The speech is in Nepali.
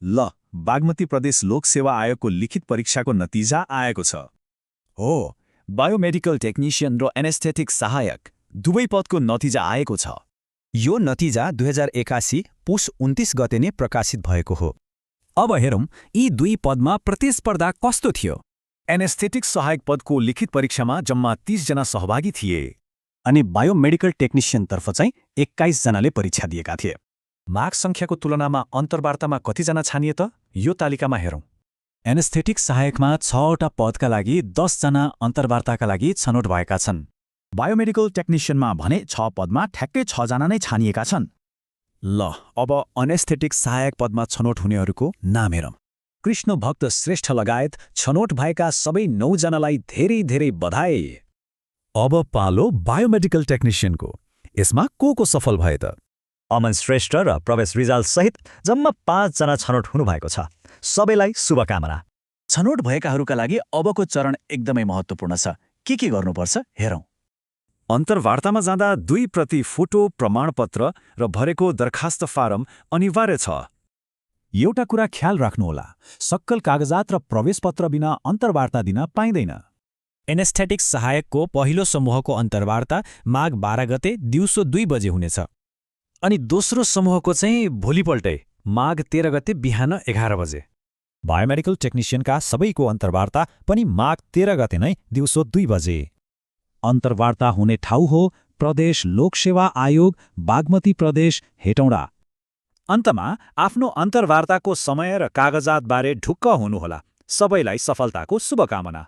ल बागमती प्रदेश लोक सेवा आयोगको लिखित परीक्षाको नतिजा आएको छ। हो, बायोमेडिकल टेक्निशियन र एनेस्थेटिक सहायक दुवै पदको नतिजा आएको छ। यो नतिजा 2081 पुस 29 गते नै प्रकाशित भएको हो। अब हेरौं यी दुई पदमा प्रतिस्पर्धा कस्तो थियो। एनेस्थेटिक सहायक पदको लिखित परीक्षामा जम्मा 30 जना सहभागी थिए। अनि बायोमेडिकल टेक्निशियनतर्फ चाहिँ 21 जनाले परीक्षा दिएका थिए। मार्क सङ्ख्याको तुलनामा अन्तर्वार्तामा कतिजना छानिए त? यो तालिकामा हेरौं। एनेस्थेटिक सहायकमा 6वटा पदका लागि 10 जना अन्तर्वार्ताका लागि छनौट भएका छन्। बायोमेडिकल टेक्निशियनमा भने 6 पदमा ठ्याक्कै 6 जना नै छानिएका छन्। ल अब एनेस्थेटिक सहायक पदमा छनौट हुनेहरूको नाम हेरौं। कृष्ण भक्त श्रेष्ठ लगायत छनौट भएका सबै 9 जनालाई धेरै धेरै बधाई। अब पालो बायोमेडिकल टेक्निशियनको। यसमा को सफल भए त? अमन श्रेष्ठ र प्रवेश रिजाल सहित जम्मा 5 जना छनौट हुनुभएको छ। सबैलाई शुभकामना। छनौट भएकाहरूका लागि अबको चरण एकदमै महत्त्वपूर्ण छ। के गर्नुपर्छ हेरौं। अन्तर्वार्तामा जाँदा 2 प्रति फोटो, प्रमाणपत्र र भरेको दरखास्त फारम अनिवार्य छ। एउटा कुरा ख्याल राख्नुहोला, सक्कल कागजात र प्रवेशपत्र बिना अन्तर्वार्ता दिन पाइँदैन। एनेस्थेटिक सहायकको पहिलो समूहको अन्तर्वार्ता माघ 12 गते दिउँसो 2 बजे हुनेछ। अनि दोस्रो समूहको चाहिँ भोलिपल्टै माघ 13 गते बिहान 11 बजे। बायोमेडिकल टेक्निशियनका सबैको अन्तर्वार्ता पनि माघ 13 गते नै दिउँसो 2 बजे। अन्तर्वार्ता हुने ठाउँ हो प्रदेश लोकसेवा आयोग, बागमती प्रदेश, हेटौँडा। अन्तमा आफ्नो अन्तर्वार्ताको समय र कागजातबारे ढुक्क हुनुहोला। सबैलाई सफलताको शुभकामना।